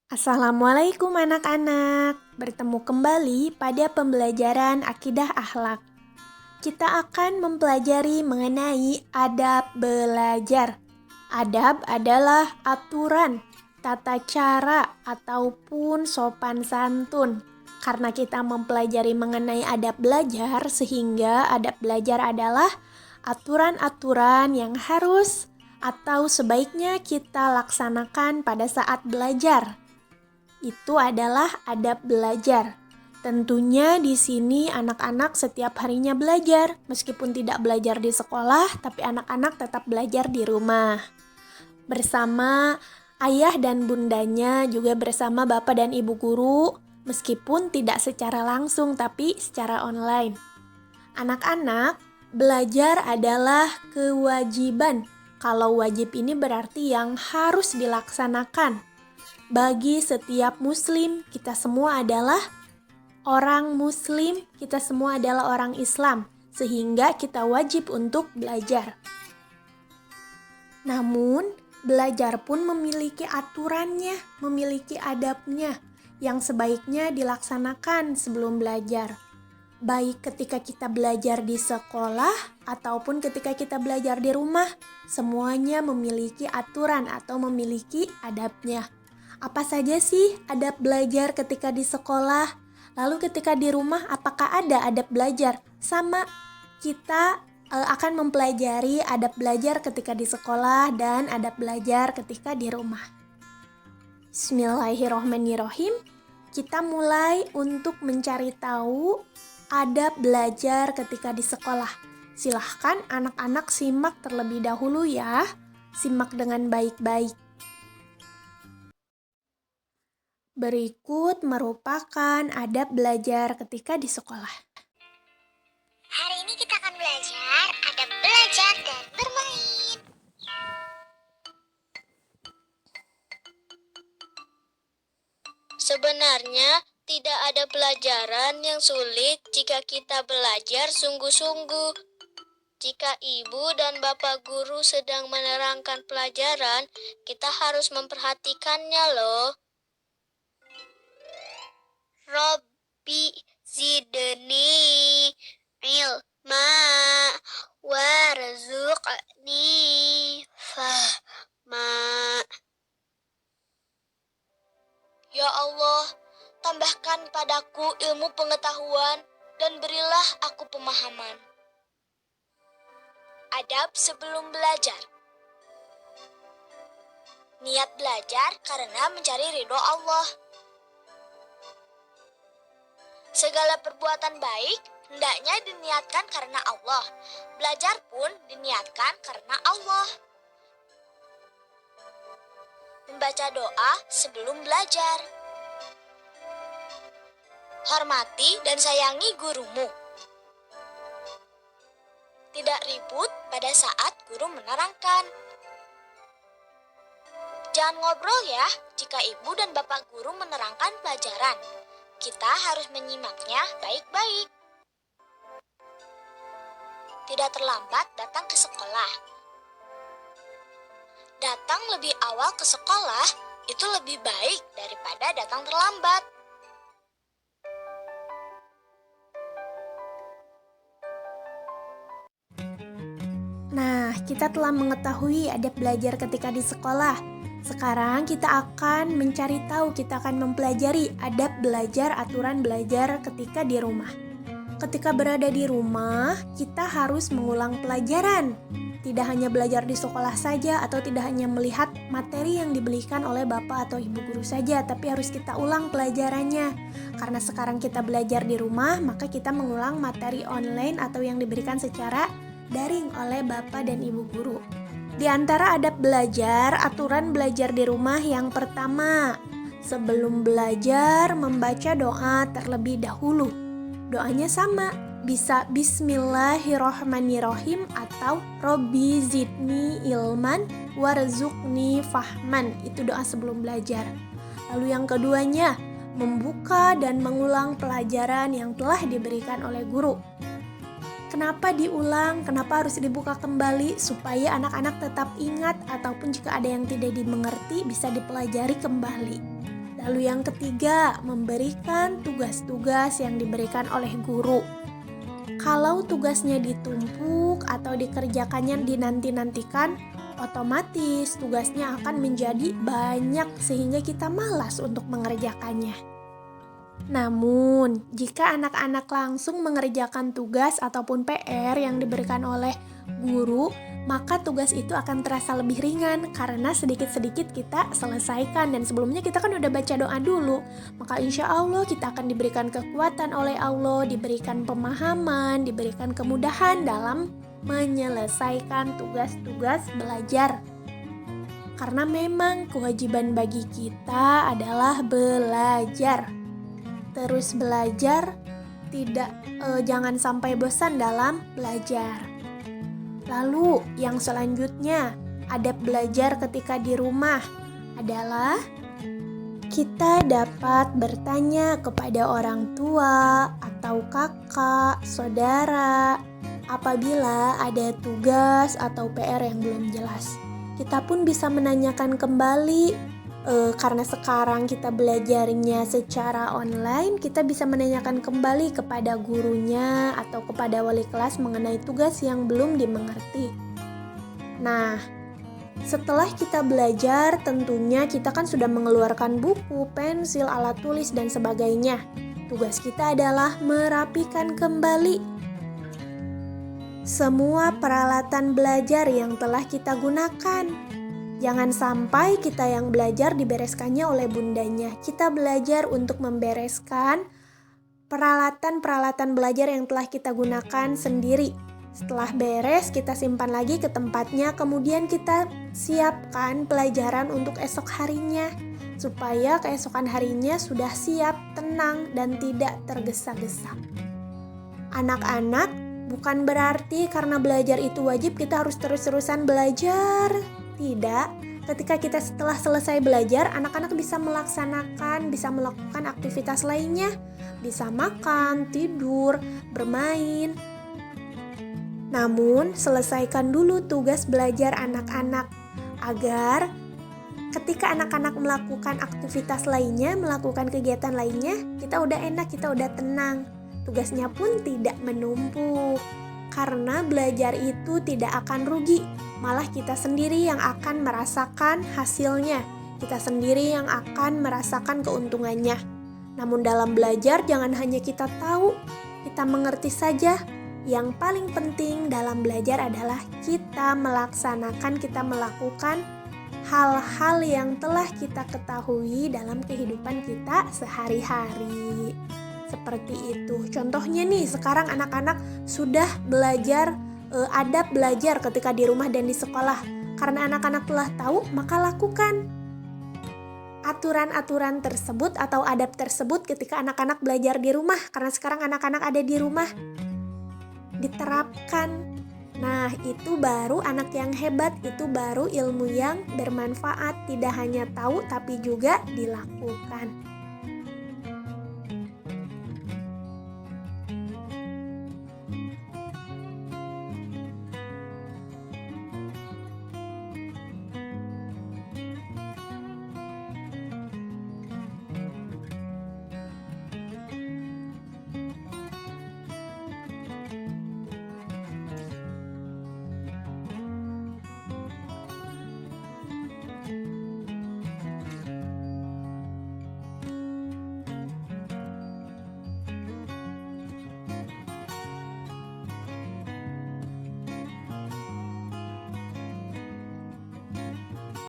Assalamualaikum anak-anak. Bertemu kembali pada pembelajaran akidah akhlak. Kita akan mempelajari mengenai adab belajar. Adab adalah aturan, tata cara, ataupun sopan santun. Karena kita mempelajari mengenai adab belajar, sehingga adab belajar adalah aturan-aturan yang harus atau sebaiknya kita laksanakan pada saat belajar. Itu adalah adab belajar. Tentunya di sini anak-anak setiap harinya belajar, meskipun tidak belajar di sekolah, tapi anak-anak tetap belajar di rumah. Bersama ayah dan bundanya, juga bersama bapak dan ibu guru, meskipun tidak secara langsung, tapi secara online. Anak-anak, belajar adalah kewajiban. Kalau wajib ini berarti yang harus dilaksanakan. Bagi setiap muslim, kita semua adalah orang muslim, kita semua adalah orang Islam, sehingga kita wajib untuk belajar. Namun, belajar pun memiliki aturannya, memiliki adabnya, yang sebaiknya dilaksanakan sebelum belajar. Baik ketika kita belajar di sekolah, ataupun ketika kita belajar di rumah, semuanya memiliki aturan atau memiliki adabnya. Apa saja sih adab belajar ketika di sekolah? Lalu ketika di rumah apakah ada adab belajar? Sama, kita akan mempelajari adab belajar ketika di sekolah dan adab belajar ketika di rumah. Bismillahirrahmanirrahim. Kita mulai untuk mencari tahu adab belajar ketika di sekolah. Silahkan anak-anak simak terlebih dahulu ya. Simak dengan baik-baik. Berikut merupakan adab belajar ketika di sekolah. Hari ini kita akan belajar adab belajar dan bermain. Sebenarnya tidak ada pelajaran yang sulit jika kita belajar sungguh-sungguh. Jika ibu dan bapak guru sedang menerangkan pelajaran, kita harus memperhatikannya loh. Robbi zidni ilma warzuqni fahma. Ya Allah, tambahkan padaku ilmu pengetahuan dan berilah aku pemahaman. Adab sebelum belajar. Niat belajar karena mencari ridho Allah. Segala perbuatan baik hendaknya diniatkan karena Allah. Belajar pun diniatkan karena Allah. Membaca doa sebelum belajar. Hormati dan sayangi gurumu. Tidak ribut pada saat guru menerangkan. Jangan ngobrol ya jika ibu dan bapak guru menerangkan pelajaran. Kita harus menyimaknya baik-baik. Tidak terlambat datang ke sekolah. Datang lebih awal ke sekolah itu lebih baik daripada datang terlambat. Nah, kita telah mengetahui adab belajar ketika di sekolah. Sekarang kita akan mencari tahu, kita akan mempelajari adab belajar, aturan belajar ketika di rumah. Ketika berada di rumah, kita harus mengulang pelajaran. Tidak hanya belajar di sekolah saja atau tidak hanya melihat materi yang diberikan oleh bapak atau ibu guru saja, tapi harus kita ulang pelajarannya. Karena sekarang kita belajar di rumah, maka kita mengulang materi online atau yang diberikan secara daring oleh bapak dan ibu guru. Di antara adab belajar, aturan belajar di rumah yang pertama, sebelum belajar membaca doa terlebih dahulu. Doanya sama, bisa Bismillahirrahmanirrahim atau Robbi zidni ilman warzuqni fahman. Itu doa sebelum belajar. Lalu yang keduanya, membuka dan mengulang pelajaran yang telah diberikan oleh guru. Kenapa diulang? Kenapa harus dibuka kembali? Supaya anak-anak tetap ingat ataupun jika ada yang tidak dimengerti bisa dipelajari kembali. Lalu yang ketiga, memberikan tugas-tugas yang diberikan oleh guru. Kalau tugasnya ditumpuk atau dikerjakannya dinanti-nantikan, otomatis tugasnya akan menjadi banyak sehingga kita malas untuk mengerjakannya. Namun, jika anak-anak langsung mengerjakan tugas ataupun PR yang diberikan oleh guru, maka tugas itu akan terasa lebih ringan karena sedikit-sedikit kita selesaikan. Dan sebelumnya kita kan udah baca doa dulu, maka insya Allah kita akan diberikan kekuatan oleh Allah, diberikan pemahaman, diberikan kemudahan dalam menyelesaikan tugas-tugas belajar. Karena memang kewajiban bagi kita adalah belajar. Terus belajar, jangan sampai bosan dalam belajar. Lalu yang selanjutnya, adab belajar ketika di rumah adalah kita dapat bertanya kepada orang tua atau kakak, saudara apabila ada tugas atau PR yang belum jelas. Kita pun bisa menanyakan kembali. Karena sekarang kita belajarnya secara online, kita bisa menanyakan kembali kepada gurunya atau kepada wali kelas mengenai tugas yang belum dimengerti. Nah, setelah kita belajar, tentunya kita kan sudah mengeluarkan buku, pensil, alat tulis, dan sebagainya. Tugas kita adalah merapikan kembali semua peralatan belajar yang telah kita gunakan. Jangan sampai kita yang belajar dibereskannya oleh bundanya. Kita belajar untuk membereskan peralatan-peralatan belajar yang telah kita gunakan sendiri. Setelah beres, kita simpan lagi ke tempatnya. Kemudian kita siapkan pelajaran untuk esok harinya. Supaya keesokan harinya sudah siap, tenang, dan tidak tergesa-gesa. Anak-anak, bukan berarti karena belajar itu wajib kita harus terus-terusan belajar. Tidak, ketika kita setelah selesai belajar, anak-anak bisa melakukan aktivitas lainnya, bisa makan, tidur, bermain. Namun, selesaikan dulu tugas belajar anak-anak agar ketika anak-anak melakukan aktivitas lainnya, melakukan kegiatan lainnya, kita udah enak, kita udah tenang. Tugasnya pun tidak menumpuk. Karena belajar itu tidak akan rugi, malah kita sendiri yang akan merasakan hasilnya. Kita sendiri yang akan merasakan keuntungannya. Namun dalam belajar jangan hanya kita tahu, kita mengerti saja. Yang paling penting dalam belajar adalah kita melaksanakan, kita melakukan hal-hal yang telah kita ketahui dalam kehidupan kita sehari-hari. Seperti itu. Contohnya nih, sekarang anak-anak sudah belajar adab belajar ketika di rumah dan di sekolah. Karena anak-anak telah tahu, maka lakukan aturan-aturan tersebut atau adab tersebut ketika anak-anak belajar di rumah. Karena sekarang anak-anak ada di rumah, diterapkan. Nah, itu baru anak yang hebat, itu baru ilmu yang bermanfaat. Tidak hanya tahu tapi juga dilakukan.